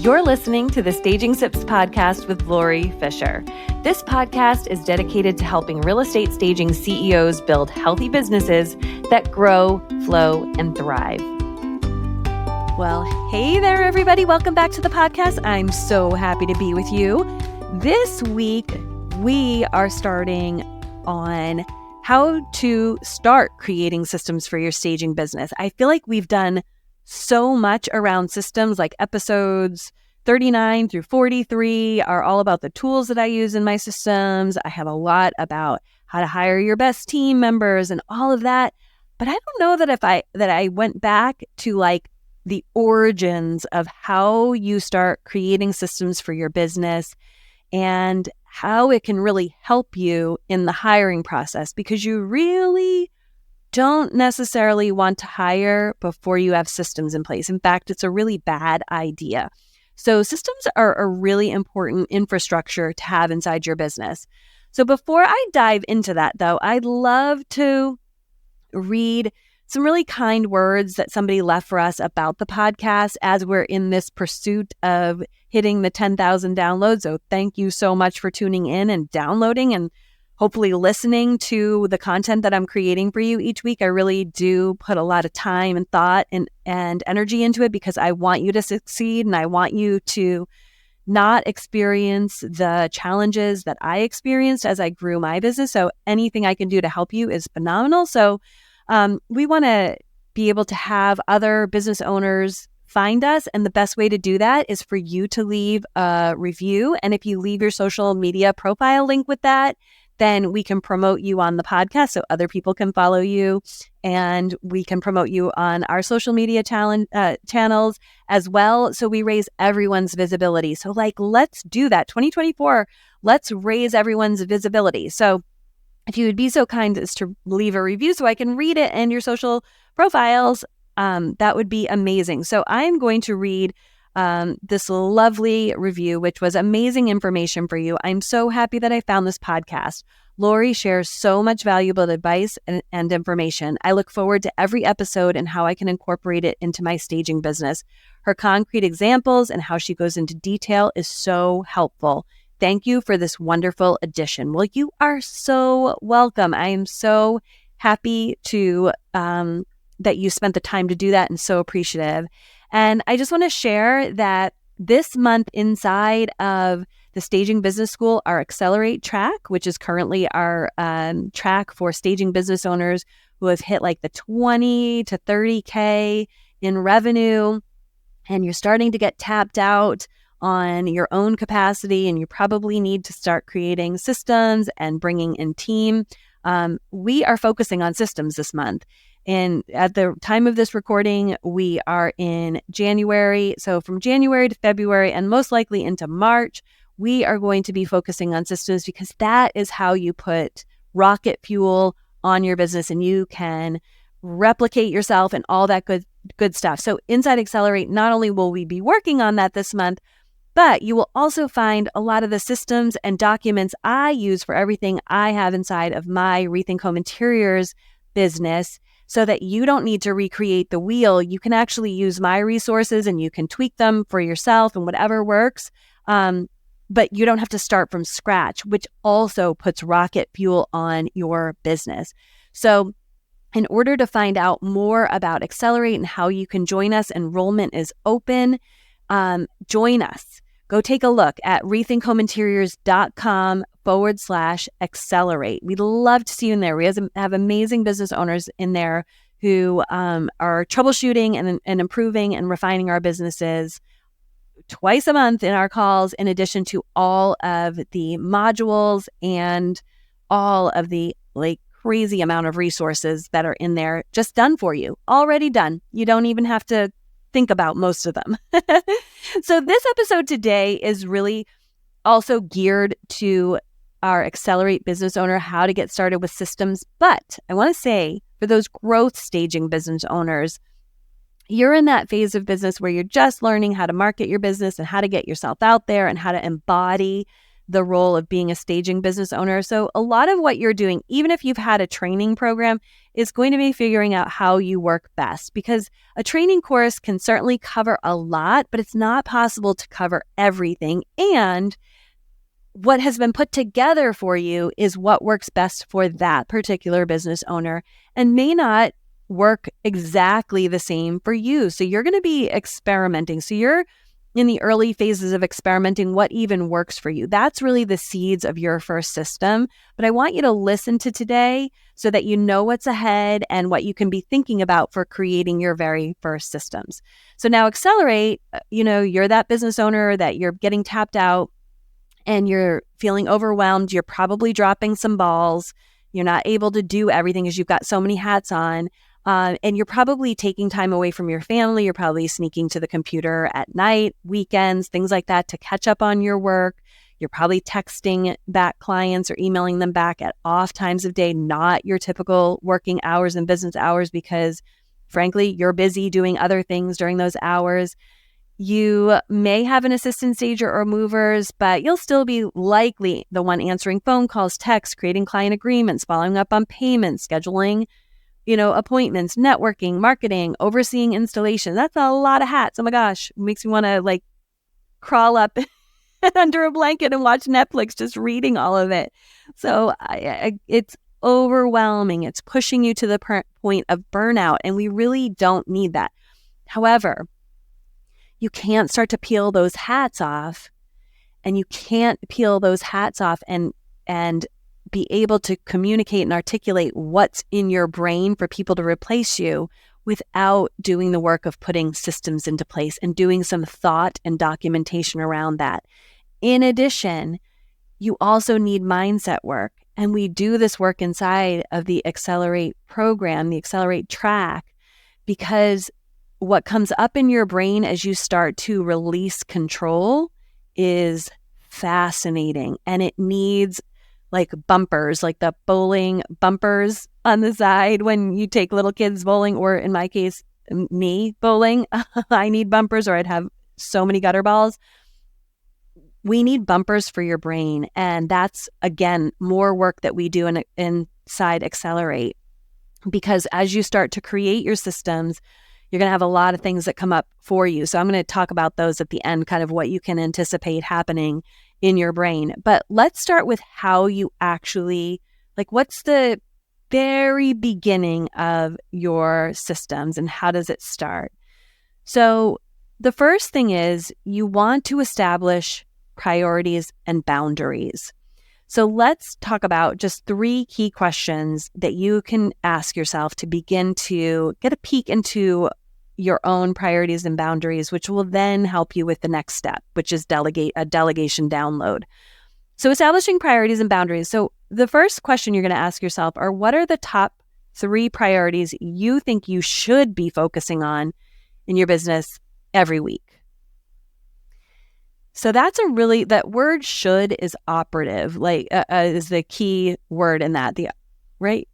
You're listening to the Staging Sips podcast with Lori Fisher. This podcast is dedicated to helping real estate staging CEOs build healthy businesses that grow, flow, and thrive. Well, hey there, everybody. Welcome back to the podcast. I'm so happy to be with you. This week, we are starting on how to start creating systems for your staging business. I feel like we've done so much around systems, like episodes 39 through 43 are all about the tools that I use in my systems. I have a lot about how to hire your best team members and all of that. But I don't know that I went back to like the origins of how you start creating systems for your business and how it can really help you in the hiring process, because you really don't necessarily want to hire before you have systems in place. In fact, it's a really bad idea. So systems are a really important infrastructure to have inside your business. So before I dive into that, though, I'd love to read some really kind words that somebody left for us about the podcast as we're in this pursuit of hitting the 10,000 downloads. So thank you so much for tuning in and downloading and hopefully listening to the content that I'm creating for you each week. I really do put a lot of time and thought and energy into it because I want you to succeed and I want you to not experience the challenges that I experienced as I grew my business. So anything I can do to help you is phenomenal. So we want to be able to have other business owners find us. And the best way to do that is for you to leave a review. And if you leave your social media profile link with that, then we can promote you on the podcast so other people can follow you, and we can promote you on our social media channels as well. So we raise everyone's visibility. So let's do that. 2024, let's raise everyone's visibility. So if you would be so kind as to leave a review so I can read it in your social profiles, that would be amazing. So I'm going to read this lovely review, which was amazing information for you. I'm so happy that I found this podcast. Lori shares so much valuable advice and information. I look forward to every episode and how I can incorporate it into my staging business. Her concrete examples and how she goes into detail is so helpful. Thank you for this wonderful addition. Well, you are so welcome. I am so happy to that you spent the time to do that and so appreciative. And I just want to share that this month inside of the Staging Business School, our Accelerate track, which is currently our track for staging business owners who have hit like the 20 to 30K in revenue, and you're starting to get tapped out on your own capacity, and you probably need to start creating systems and bringing in team. We are focusing on systems this month. And at the time of this recording, we are in January. So from January to February and most likely into March, we are going to be focusing on systems because that is how you put rocket fuel on your business and you can replicate yourself and all that good stuff. So inside Accelerate, not only will we be working on that this month, but you will also find a lot of the systems and documents I use for everything I have inside of my Rethink Home Interiors business, so that you don't need to recreate the wheel. You can actually use my resources and you can tweak them for yourself and whatever works. But you don't have to start from scratch, which also puts rocket fuel on your business. So in order to find out more about Accelerate and how you can join us, enrollment is open. Join us. Go take a look at rethinkhomeinteriors.com/accelerate. We'd love to see you in there. We have amazing business owners in there who are troubleshooting and improving and refining our businesses twice a month in our calls, in addition to all of the modules and all of the crazy amount of resources that are in there just done for you, already done. You don't even have to think about most of them. So this episode today is really also geared to our Accelerate business owner, how to get started with systems. But I want to say for those growth staging business owners, you're in that phase of business where you're just learning how to market your business and how to get yourself out there and how to embody the role of being a staging business owner. So a lot of what you're doing, even if you've had a training program, is going to be figuring out how you work best, because a training course can certainly cover a lot, but it's not possible to cover everything. And what has been put together for you is what works best for that particular business owner and may not work exactly the same for you. So you're going to be experimenting. So you're in the early phases of experimenting what even works for you. That's really the seeds of your first system. But I want you to listen to today so that you know what's ahead and what you can be thinking about for creating your very first systems. So now Accelerate, you're that business owner that you're getting tapped out and you're feeling overwhelmed. You're probably dropping some balls. You're not able to do everything as you've got so many hats on. And you're probably taking time away from your family. You're probably sneaking to the computer at night, weekends, things like that to catch up on your work. You're probably texting back clients or emailing them back at off times of day, not your typical working hours and business hours, because frankly, you're busy doing other things during those hours. You may have an assistant stager or movers, but you'll still be likely the one answering phone calls, texts, creating client agreements, following up on payments, scheduling appointments, networking, marketing, overseeing installation. That's a lot of hats. Oh my gosh. It makes me want to crawl up under a blanket and watch Netflix, just reading all of it. So it's overwhelming. It's pushing you to the point of burnout, and we really don't need that. However, you can't start to peel those hats off, and you can't peel those hats off and be able to communicate and articulate what's in your brain for people to replace you without doing the work of putting systems into place and doing some thought and documentation around that. In addition, you also need mindset work. And we do this work inside of the Accelerate program, the Accelerate track, because what comes up in your brain as you start to release control is fascinating. And it needs bumpers, like the bowling bumpers on the side when you take little kids bowling, or in my case, me bowling. I need bumpers, or I'd have so many gutter balls. We need bumpers for your brain. And that's, again, more work that we do inside Accelerate. Because as you start to create your systems, you're going to have a lot of things that come up for you. So I'm going to talk about those at the end, kind of what you can anticipate happening in your brain. But let's start with how you actually, what's the very beginning of your systems and how does it start? So the first thing is you want to establish priorities and boundaries. So let's talk about just 3 key questions that you can ask yourself to begin to get a peek into your own priorities and boundaries, which will then help you with the next step, which is a delegation download. So establishing priorities and boundaries. So the first question you're going to ask yourself are, what are the top 3 priorities you think you should be focusing on in your business every week? So that's that word should is operative, is the key word in that, right?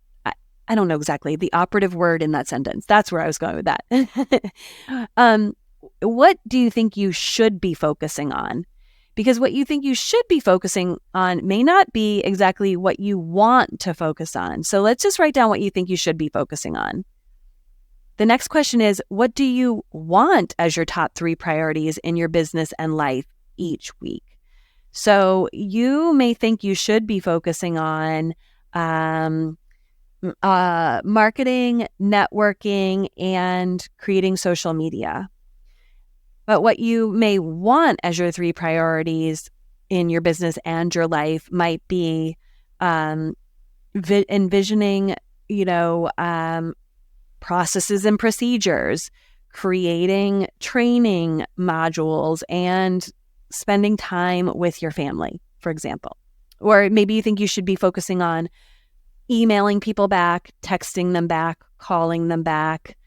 I don't know exactly the operative word in that sentence. That's where I was going with that. What do you think you should be focusing on? Because what you think you should be focusing on may not be exactly what you want to focus on. So let's just write down what you think you should be focusing on. The next question is, what do you want as your top 3 priorities in your business and life each week? So you may think you should be focusing on marketing, networking, and creating social media. But what you may want as your 3 priorities in your business and your life might be envisioning, processes and procedures, creating training modules, and spending time with your family, for example. Or maybe you think you should be focusing on emailing people back, texting them back, calling them back,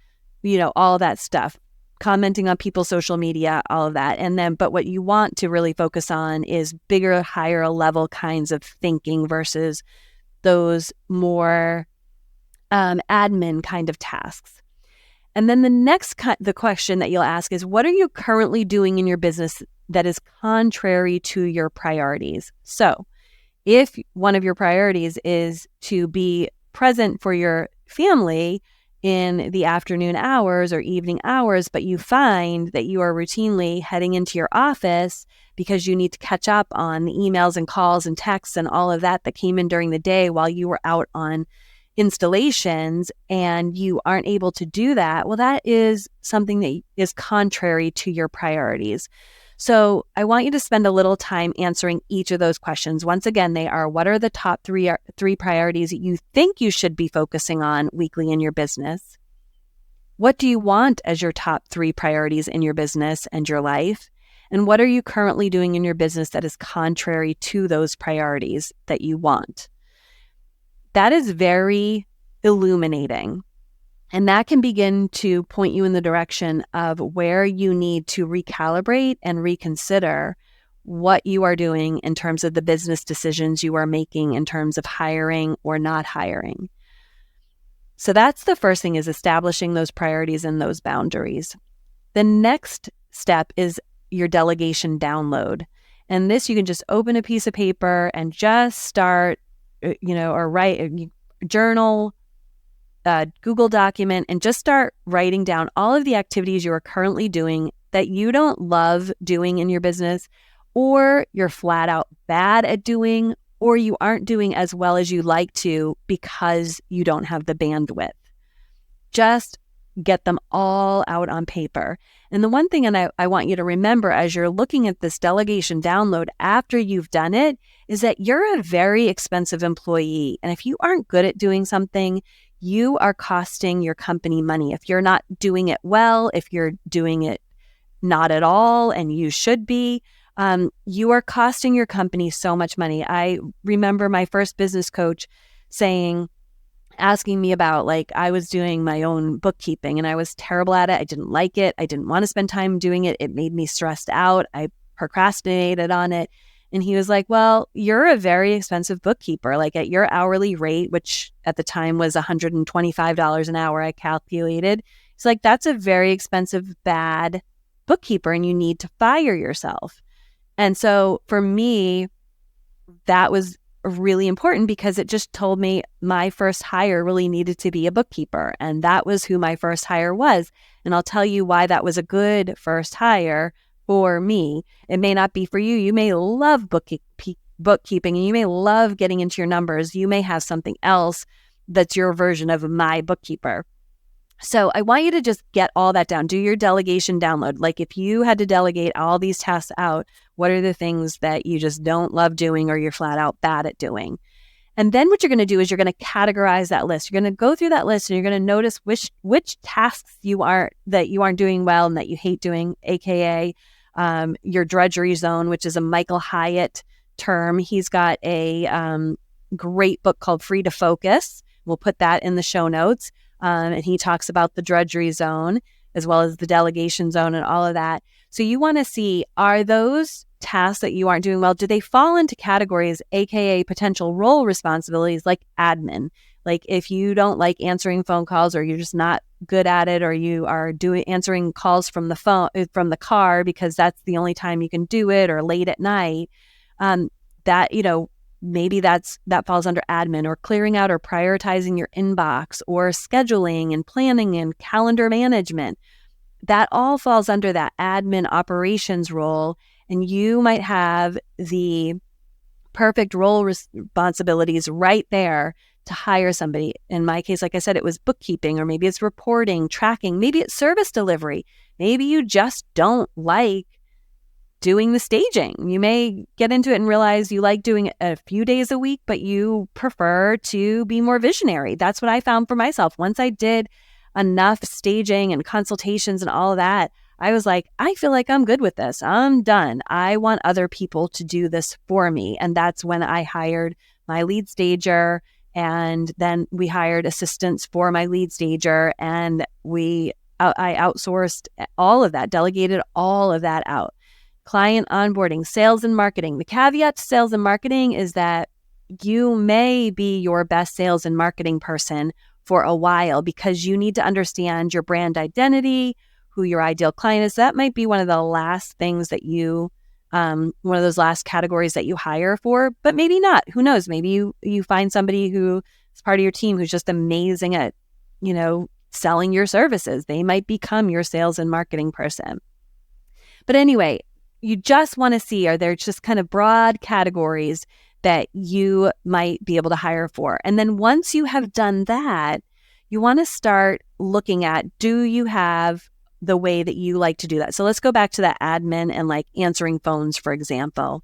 all that stuff, commenting on people's social media, all of that. But what you want to really focus on is bigger, higher level kinds of thinking versus those more admin kind of tasks. And then the next the question that you'll ask is, what are you currently doing in your business that is contrary to your priorities. So if one of your priorities is to be present for your family in the afternoon hours or evening hours, but you find that you are routinely heading into your office because you need to catch up on the emails and calls and texts and all of that came in during the day while you were out on installations, and you aren't able to do that, well, that is something that is contrary to your priorities. So I want you to spend a little time answering each of those questions. Once again, they are, what are the top three priorities that you think you should be focusing on weekly in your business? What do you want as your top three priorities in your business and your life? And what are you currently doing in your business that is contrary to those priorities that you want? That is very illuminating. And that can begin to point you in the direction of where you need to recalibrate and reconsider what you are doing in terms of the business decisions you are making in terms of hiring or not hiring. So that's the first thing, is establishing those priorities and those boundaries. The next step is your delegation download. And this, you can just open a piece of paper and just start, or write, journal, Google document, and just start writing down all of the activities you are currently doing that you don't love doing in your business, or you're flat out bad at doing, or you aren't doing as well as you like to because you don't have the bandwidth. Just get them all out on paper. And the one thing, and I want you to remember as you're looking at this delegation download after you've done it, is that you're a very expensive employee. And if you aren't good at doing something, you are costing your company money. If you're not doing it well, if you're doing it not at all, and you should be, you are costing your company so much money. I remember my first business coach asking me about, I was doing my own bookkeeping and I was terrible at it. I didn't like it. I didn't want to spend time doing it. It made me stressed out. I procrastinated on it. And he was like, well, you're a very expensive bookkeeper. At your hourly rate, which at the time was $125 an hour, I calculated. It's like, that's a very expensive, bad bookkeeper, and you need to fire yourself. And so for me, that was really important because it just told me my first hire really needed to be a bookkeeper. And that was who my first hire was. And I'll tell you why that was a good first hire for me. It may not be for you. You may love bookkeeping and you may love getting into your numbers. You may have something else that's your version of my bookkeeper. So I want you to just get all that down. Do your delegation download. If you had to delegate all these tasks out, what are the things that you just don't love doing or you're flat out bad at doing? And then what you're going to do is you're going to categorize that list. You're going to go through that list and you're going to notice which tasks you aren't doing well and that you hate doing, aka your drudgery zone, which is a Michael Hyatt term. He's got a great book called Free to Focus. We'll put that in the show notes. And he talks about the drudgery zone as well as the delegation zone and all of that. So you want to see, are those tasks that you aren't doing well, do they fall into categories, aka potential role responsibilities like admin? If you don't like answering phone calls, or you're just not good at it, or you are answering calls from the car because that's the only time you can do it, or late at night, maybe that falls under admin, or clearing out or prioritizing your inbox, or scheduling and planning and calendar management. That all falls under that admin operations role. And you might have the perfect role responsibilities right there to hire somebody. In my case, like I said, it was bookkeeping, or maybe it's reporting, tracking, maybe it's service delivery. Maybe you just don't like doing the staging. You may get into it and realize you like doing it a few days a week, but you prefer to be more visionary. That's what I found for myself. Once I did enough staging and consultations and all of that, I was like, I feel like I'm good with this. I'm done. I want other people to do this for me. And that's when I hired my lead stager, and then we hired assistants for my lead stager, and I outsourced all of that, delegated all of that out. Client onboarding, sales and marketing. The caveat to sales and marketing is that you may be your best sales and marketing person for a while because you need to understand your brand identity, who your ideal client is. That might be one of the last things that you one of those last categories that you hire for, but maybe not. Who knows? Maybe you find somebody who is part of your team who's just amazing at, selling your services. They might become your sales and marketing person. But anyway, you just want to see, are there just kind of broad categories that you might be able to hire for? And then once you have done that, you want to start looking at, do you have the way that you like to do that? So let's go back to that admin and like answering phones, for example.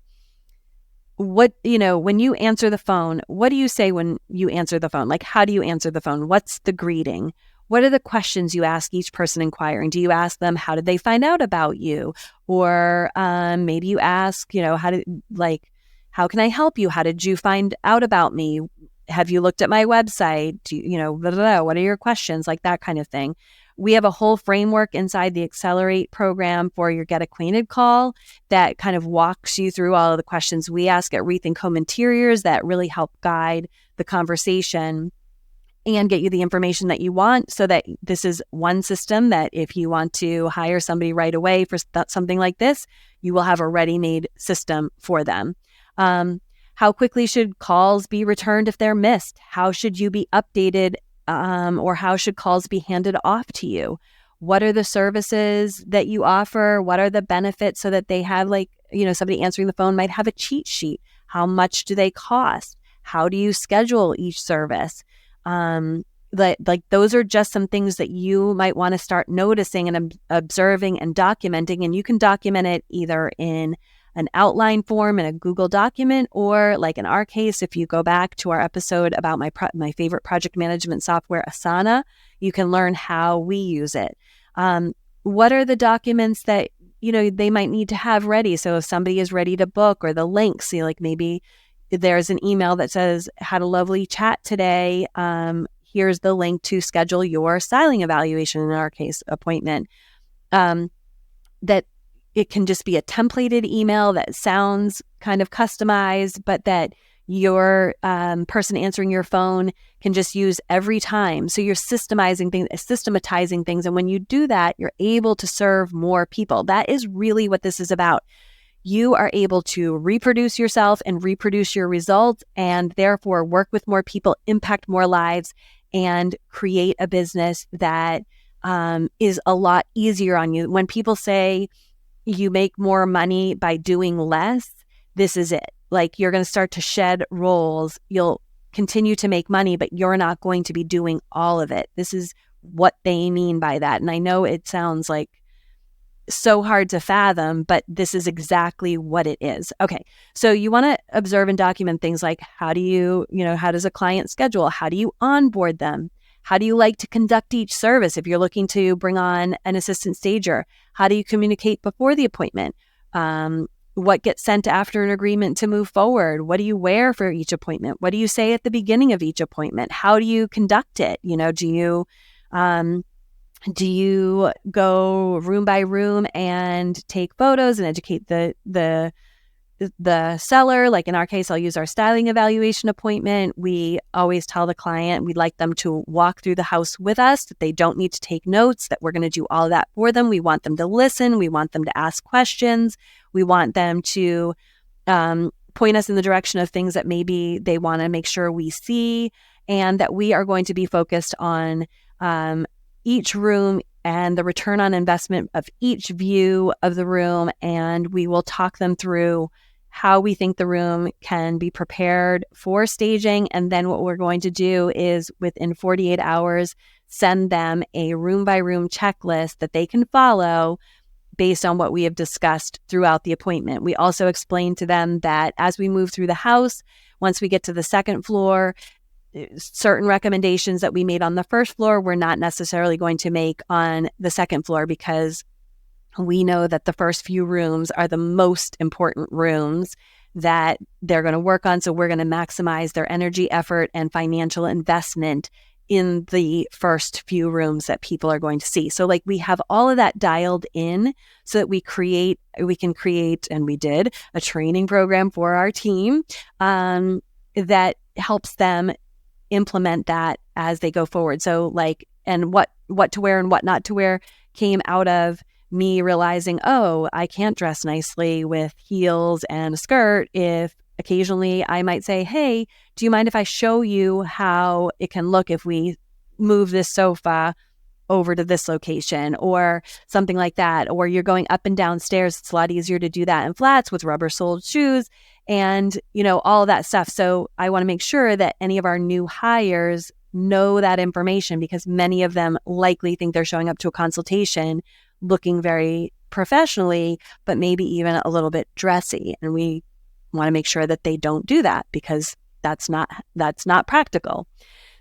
When you answer the phone, what do you say when you answer the phone? Like, how do you answer the phone? What's the greeting? What are the questions you ask each person inquiring? Do you ask them, how did they find out about you? Or maybe you ask, how can I help you? How did you find out about me? Have you looked at my website? Blah, blah, blah. What are your questions? Like that kind of thing. We have a whole framework inside the Accelerate program for your Get Acquainted call that kind of walks you through all of the questions we ask at Wreath & Comb Interiors that really help guide the conversation and get you the information that you want, so that this is one system that if you want to hire somebody right away for something like this, you will have a ready-made system for them. How quickly should calls be returned if they're missed? How should you be updated, or how should calls be handed off to you? What are the services that you offer? What are the benefits, so that they have somebody answering the phone might have a cheat sheet. How much do they cost? How do you schedule each service? Those are just some things that you might want to start noticing and observing and documenting. And you can document it either in an outline form in a Google document, or like in our case, if you go back to our episode about my favorite project management software, Asana, you can learn how we use it. What are the documents that they might need to have ready? So if somebody is ready to book, or the links, maybe there's an email that says, had a lovely chat today. Here's the link to schedule your styling evaluation, in our case, appointment. That it can just be a templated email that sounds kind of customized, but that your person answering your phone can just use every time. So you're systematizing things. And when you do that, you're able to serve more people. That is really what this is about. You are able to reproduce yourself and reproduce your results, and therefore work with more people, impact more lives, and create a business that is a lot easier on you. When people say you make more money by doing less, this is it. Like, you're going to start to shed roles. You'll continue to make money, but you're not going to be doing all of it. This is what they mean by that. And I know it sounds like so hard to fathom, but this is exactly what it is. Okay. So you want to observe and document things like, how does a client schedule? How do you onboard them? How do you like to conduct each service? If you're looking to bring on an assistant stager, how do you communicate before the appointment? What gets sent after an agreement to move forward? What do you wear for each appointment? What do you say at the beginning of each appointment? How do you conduct it? Do you go room by room and take photos and educate the seller? Like in our case, I'll use our styling evaluation appointment. We always tell the client we'd like them to walk through the house with us, that they don't need to take notes, that we're going to do all of that for them. We want them to listen. We want them to ask questions. We want them to point us in the direction of things that maybe they want to make sure we see, and that we are going to be focused on each room and the return on investment of each view of the room. And we will talk them through how we think the room can be prepared for staging. And then what we're going to do is, within 48 hours, send them a room by room checklist that they can follow based on what we have discussed throughout the appointment. We also explain to them that as we move through the house, once we get to the second floor, certain recommendations that we made on the first floor, we're not necessarily going to make on the second floor, because we know that the first few rooms are the most important rooms that they're going to work on. So we're going to maximize their energy, effort, and financial investment in the first few rooms that people are going to see. So we have all of that dialed in, so that we can create, and we did, a training program for our team that helps them implement that as they go forward. So and what to wear and what not to wear came out of me realizing, oh, I can't dress nicely with heels and a skirt if occasionally I might say, hey, do you mind if I show you how it can look if we move this sofa over to this location or something like that? Or you're going up and down stairs. It's a lot easier to do that in flats with rubber-soled shoes and, all of that stuff. So I want to make sure that any of our new hires know that information, because many of them likely think they're showing up to a consultation looking very professionally, but maybe even a little bit dressy. And we want to make sure that they don't do that, because that's not practical.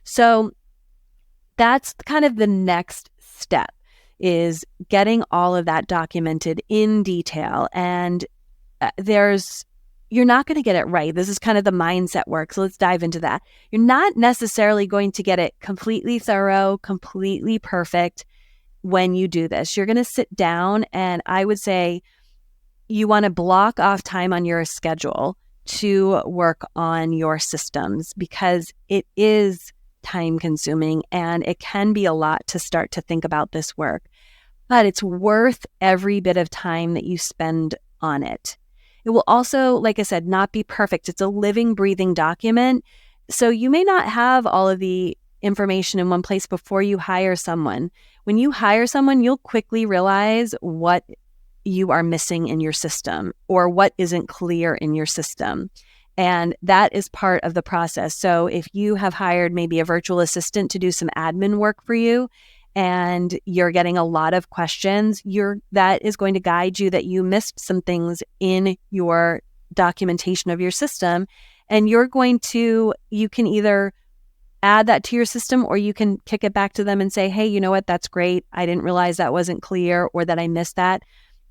So that's kind of the next step, is getting all of that documented in detail. And you're not going to get it right. This is kind of the mindset work. So let's dive into that. You're not necessarily going to get it completely thorough, completely perfect when you do this. You're going to sit down, and I would say you want to block off time on your schedule to work on your systems, because it is time consuming and it can be a lot to start to think about this work. But it's worth every bit of time that you spend on it. It will also, like I said, not be perfect. It's a living, breathing document. So you may not have all of the information in one place before you hire someone. When you hire someone, you'll quickly realize what you are missing in your system or what isn't clear in your system. And that is part of the process. So if you have hired maybe a virtual assistant to do some admin work for you, and you're getting a lot of questions, that is going to guide you that you missed some things in your documentation of your system. And you can either add that to your system, or you can kick it back to them and say, hey, you know what? That's great. I didn't realize that wasn't clear, or that I missed that.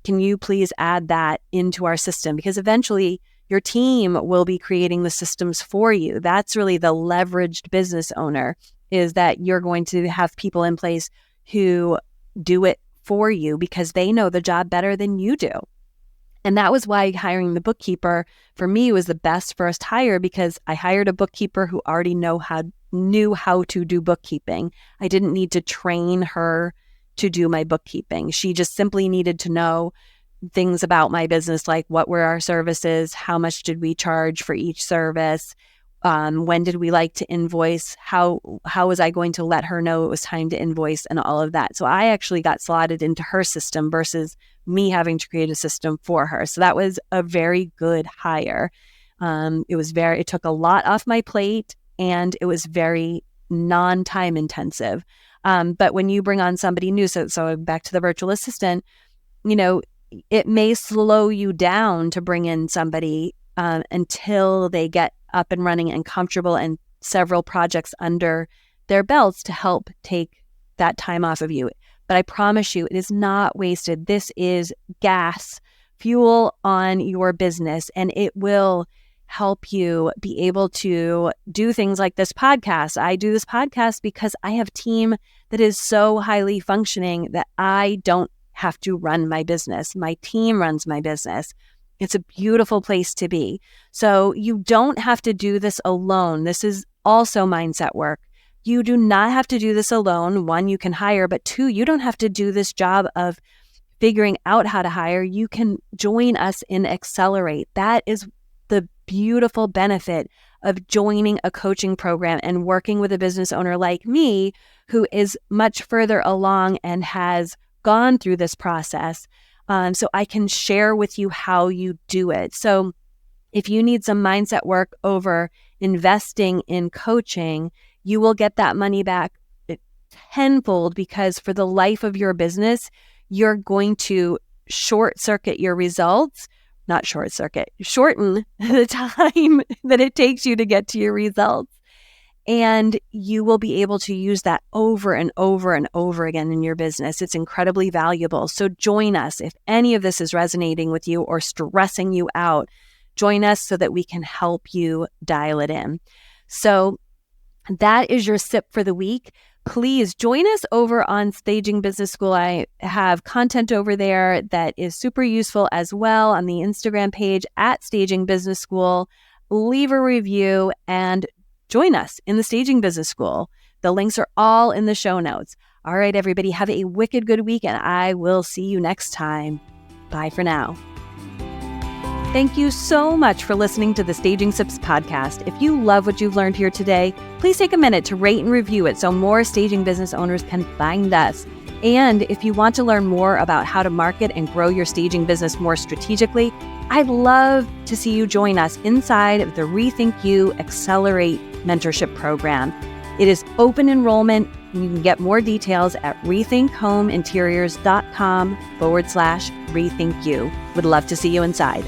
Can you please add that into our system? Because eventually your team will be creating the systems for you. That's really the leveraged business owner, is that you're going to have people in place who do it for you because they know the job better than you do. And that was why hiring the bookkeeper for me was the best first hire, because I hired a bookkeeper who already knew how to do bookkeeping. I didn't need to train her to do my bookkeeping. She just simply needed to know things about my business, like what were our services, how much did we charge for each service, when did we like to invoice, how was I going to let her know it was time to invoice, and all of that. So I actually got slotted into her system versus me having to create a system for her. So that was a very good hire. It took a lot off my plate, and it was very non-time intensive. But when you bring on somebody new, so back to the virtual assistant, it may slow you down to bring in somebody until they get up and running and comfortable and several projects under their belts to help take that time off of you. But I promise you, it is not wasted. This is fuel on your business, and it will help you be able to do things like this podcast. I do this podcast because I have a team that is so highly functioning that I don't have to run my business. My team runs my business. It's a beautiful place to be. So you don't have to do this alone. This is also mindset work. You do not have to do this alone. One, you can hire, but two, you don't have to do this job of figuring out how to hire. You can join us in Exhilarate. That is the beautiful benefit of joining a coaching program and working with a business owner like me, who is much further along and has gone through this process. So I can share with you how you do it. So if you need some mindset work over investing in coaching, you will get that money back tenfold, because for the life of your business, you're going to shorten the time that it takes you to get to your results. And you will be able to use that over and over and over again in your business. It's incredibly valuable. So join us. If any of this is resonating with you or stressing you out, join us so that we can help you dial it in. So that is your sip for the week. Please join us over on Staging Business School. I have content over there that is super useful as well on the Instagram page at Staging Business School. Leave a review and join us in the Staging Business School. The links are all in the show notes. All right, everybody, have a wicked good week, and I will see you next time. Bye for now. Thank you so much for listening to the Staging Sips podcast. If you love what you've learned here today, please take a minute to rate and review it so more staging business owners can find us. And if you want to learn more about how to market and grow your staging business more strategically, I'd love to see you join us inside of the Rethink You Accelerate Mentorship Program. It is open enrollment. You can get more details at rethinkhomeinteriors.com/rethinkyou. Would love to see you inside.